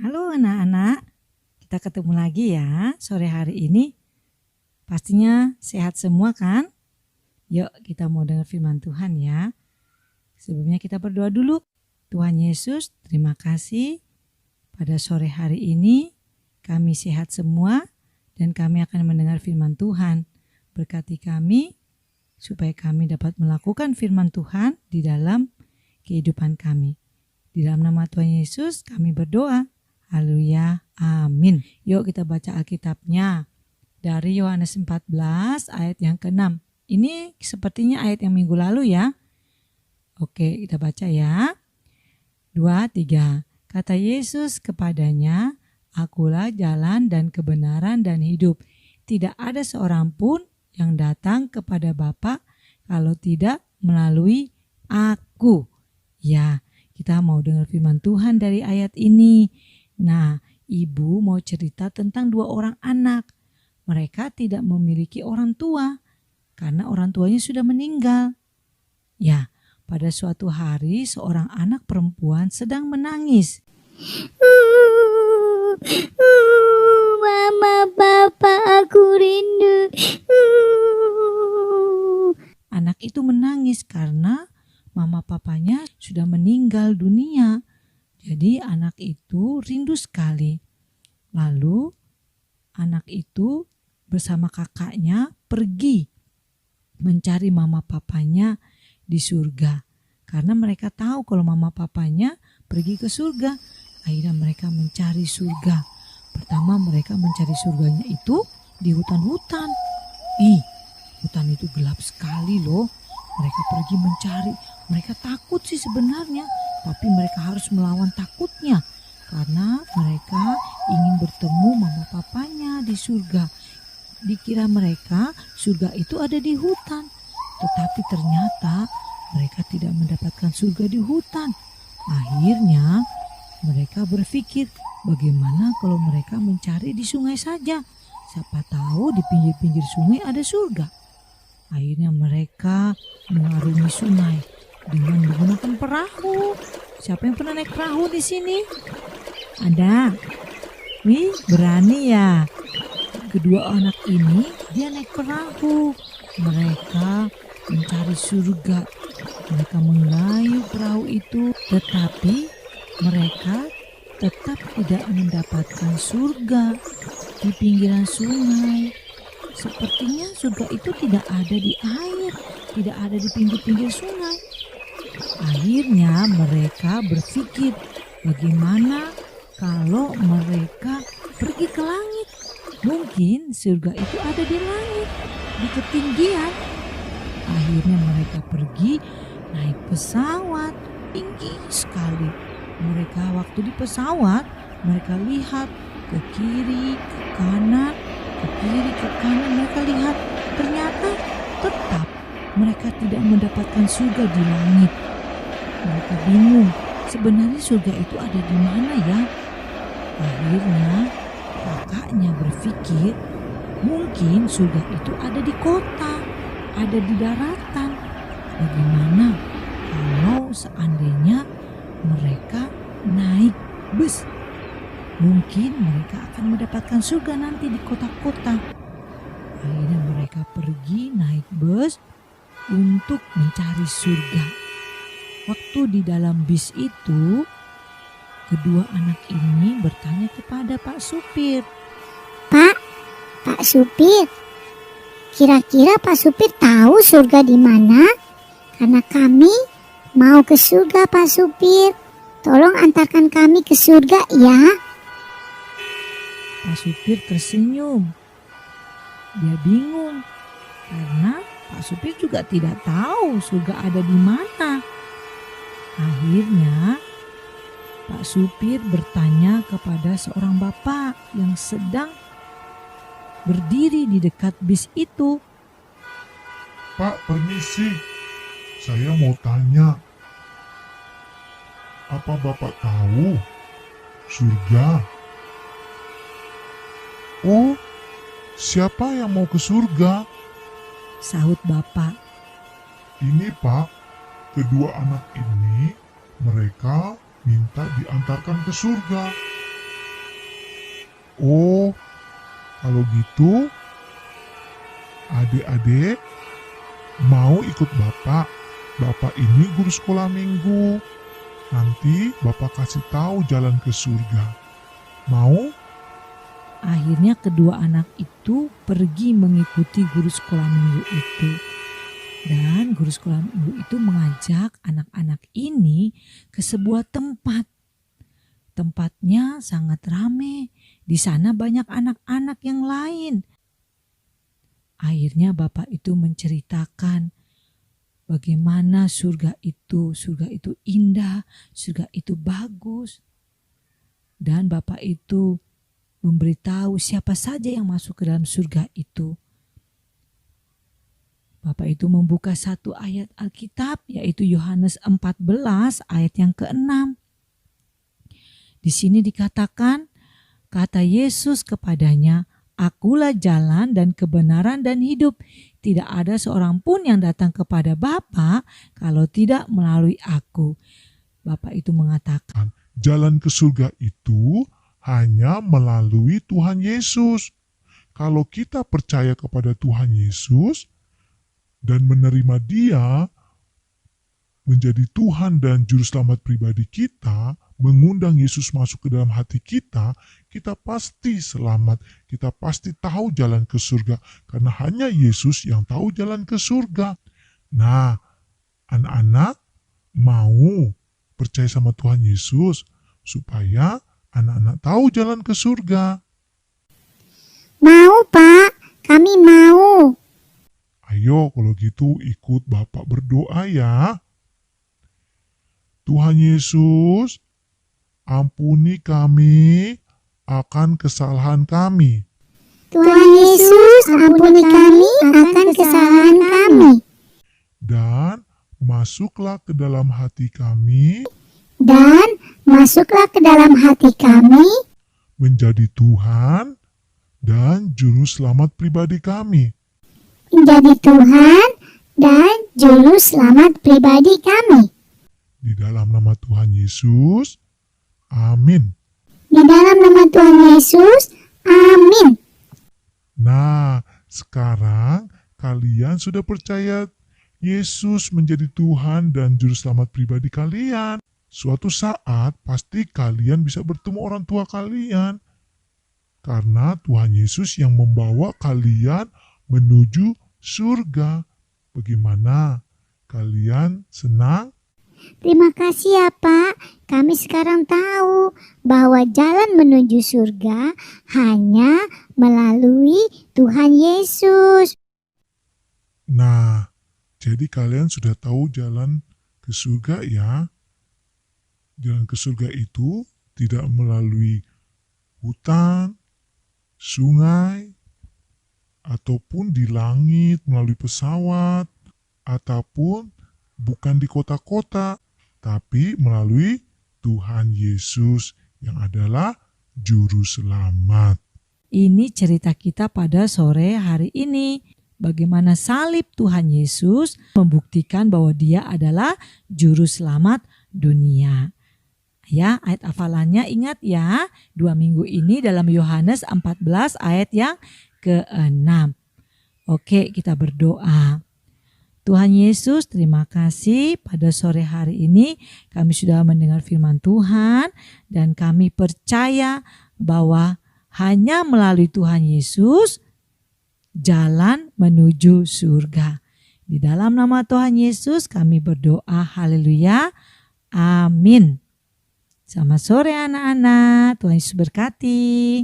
Halo anak-anak, kita ketemu lagi ya sore hari ini. Pastinya sehat semua kan? Yuk kita mau dengar firman Tuhan ya. Sebelumnya kita berdoa dulu. Tuhan Yesus, terima kasih pada sore hari ini kami sehat semua dan kami akan mendengar firman Tuhan. Berkati kami supaya kami dapat melakukan firman Tuhan di dalam kehidupan kami. Di dalam nama Tuhan Yesus kami berdoa. Haleluya, amin. Yuk kita baca Alkitabnya dari Yohanes 14 ayat yang ke-6. Ini sepertinya ayat yang minggu lalu ya. Oke, kita baca ya. 2, 3. Kata Yesus kepadanya, Akulah jalan dan kebenaran dan hidup. Tidak ada seorang pun yang datang kepada Bapa kalau tidak melalui Aku. Ya, kita mau dengar firman Tuhan dari ayat ini. Nah, ibu mau cerita tentang 2 orang anak. Mereka tidak memiliki orang tua karena orang tuanya sudah meninggal. Ya, pada suatu hari seorang anak perempuan sedang menangis. Mama, Papa, aku rindu. Anak itu menangis karena mama papanya sudah meninggal dunia. Jadi anak itu rindu sekali. Lalu anak itu bersama kakaknya pergi mencari mama papanya di surga. Karena mereka tahu kalau mama papanya pergi ke surga. Akhirnya mereka mencari surga. Pertama mereka mencari surganya itu di hutan-hutan. Hutan itu gelap sekali loh. Mereka pergi mencari. Mereka takut sih sebenarnya. Tapi mereka harus melawan takutnya. Karena mereka ingin bertemu mama papanya di surga. Dikira mereka surga itu ada di hutan. Tetapi ternyata mereka tidak mendapatkan surga di hutan. Akhirnya mereka berpikir bagaimana kalau mereka mencari di sungai saja. Siapa tahu di pinggir-pinggir sungai ada surga. Akhirnya mereka mengarungi sungai dengan menggunakan perahu. Siapa yang pernah naik perahu di sini? Ada. Wih, berani ya. Kedua anak ini dia naik perahu. Mereka mencari surga. Mereka mengayuh perahu itu, tetapi mereka tetap tidak mendapatkan surga di pinggiran sungai. Sepertinya surga itu tidak ada di air, tidak ada di pinggir-pinggir sungai. Akhirnya mereka berpikir, bagaimana kalau mereka pergi ke langit? Mungkin surga itu ada di langit, di ketinggian. Akhirnya mereka pergi naik pesawat tinggi sekali. Mereka waktu di pesawat, mereka lihat ke kiri, ke kanan, ke kiri, ke kanan. Mereka lihat ternyata tetap mereka tidak mendapatkan surga di langit. Mereka bingung, sebenarnya surga itu ada di mana ya? Akhirnya kakaknya berpikir, mungkin surga itu ada di kota, ada di daratan. Bagaimana kalau seandainya mereka naik bus? Mungkin mereka akan mendapatkan surga nanti di kota-kota. Akhirnya mereka pergi naik bus untuk mencari surga. Waktu di dalam bis itu, kedua anak ini bertanya kepada Pak Supir. Pak Supir, kira-kira Pak Supir tahu surga di mana? Karena kami mau ke surga, Pak Supir. Tolong antarkan kami ke surga ya. Pak Supir tersenyum. Dia bingung karena Pak Supir juga tidak tahu surga ada di mana. Akhirnya Pak Supir bertanya kepada seorang bapak yang sedang berdiri di dekat bis itu. Pak, permisi. Saya mau tanya. Apa Bapak tahu surga? Oh, siapa yang mau ke surga? Sahut bapak. Ini Pak, kedua anak ini mereka minta diantarkan ke surga. Oh, kalau gitu adik-adik mau ikut Bapak. Bapak ini guru sekolah minggu. Nanti Bapak kasih tahu jalan ke surga. Mau? Akhirnya kedua anak itu pergi mengikuti guru sekolah minggu itu. Dan guru sekolah minggu itu mengajak anak-anak ini ke sebuah tempat. Tempatnya sangat ramai. Di sana banyak anak-anak yang lain. Akhirnya Bapak itu menceritakan bagaimana surga itu indah, surga itu bagus. Dan Bapak itu memberitahu siapa saja yang masuk ke dalam surga itu. Bapak itu membuka satu ayat Alkitab, yaitu Yohanes 14 ayat yang ke-6. Di sini dikatakan, kata Yesus kepadanya, Akulah jalan dan kebenaran dan hidup. Tidak ada seorang pun yang datang kepada Bapa kalau tidak melalui aku. Bapak itu mengatakan, jalan ke surga itu hanya melalui Tuhan Yesus. Kalau kita percaya kepada Tuhan Yesus dan menerima Dia menjadi Tuhan dan Juru Selamat pribadi kita, mengundang Yesus masuk ke dalam hati kita, kita pasti selamat. Kita pasti tahu jalan ke surga. Karena hanya Yesus yang tahu jalan ke surga. Nah, anak-anak mau percaya sama Tuhan Yesus supaya anak-anak tahu jalan ke surga. Mau, Pak. Kami mau. Ayo kalau gitu ikut Bapak berdoa ya. Tuhan Yesus, ampuni kami akan kesalahan kami. Tuhan Yesus, ampuni kami akan kesalahan kami. Dan masuklah ke dalam hati kami. Dan masuklah ke dalam hati kami. Menjadi Tuhan dan Juru Selamat pribadi kami. Menjadi Tuhan dan Juru Selamat pribadi kami. Di dalam nama Tuhan Yesus, amin. Di dalam nama Tuhan Yesus, amin. Nah, sekarang kalian sudah percaya Yesus menjadi Tuhan dan Juru Selamat pribadi kalian. Suatu saat pasti kalian bisa bertemu orang tua kalian. Karena Tuhan Yesus yang membawa kalian menuju surga. Bagaimana? Kalian senang? Terima kasih ya Pak. Kami sekarang tahu bahwa jalan menuju surga hanya melalui Tuhan Yesus. Nah, jadi kalian sudah tahu jalan ke surga ya. Jalan ke surga itu tidak melalui hutan, sungai, ataupun di langit melalui pesawat, ataupun bukan di kota-kota, tapi melalui Tuhan Yesus yang adalah Juru Selamat. ini cerita kita pada sore hari ini. Bagaimana salib Tuhan Yesus membuktikan bahwa Dia adalah Juru Selamat dunia. Ya, ayat hafalannya ingat ya, 2 minggu ini dalam Yohanes 14 ayat yang ke-6. Oke, kita berdoa. Tuhan Yesus, terima kasih pada sore hari ini kami sudah mendengar firman Tuhan dan kami percaya bahwa hanya melalui Tuhan Yesus jalan menuju surga. Di dalam nama Tuhan Yesus kami berdoa, haleluya, amin. Selamat sore anak-anak, Tuhan Yesus berkati.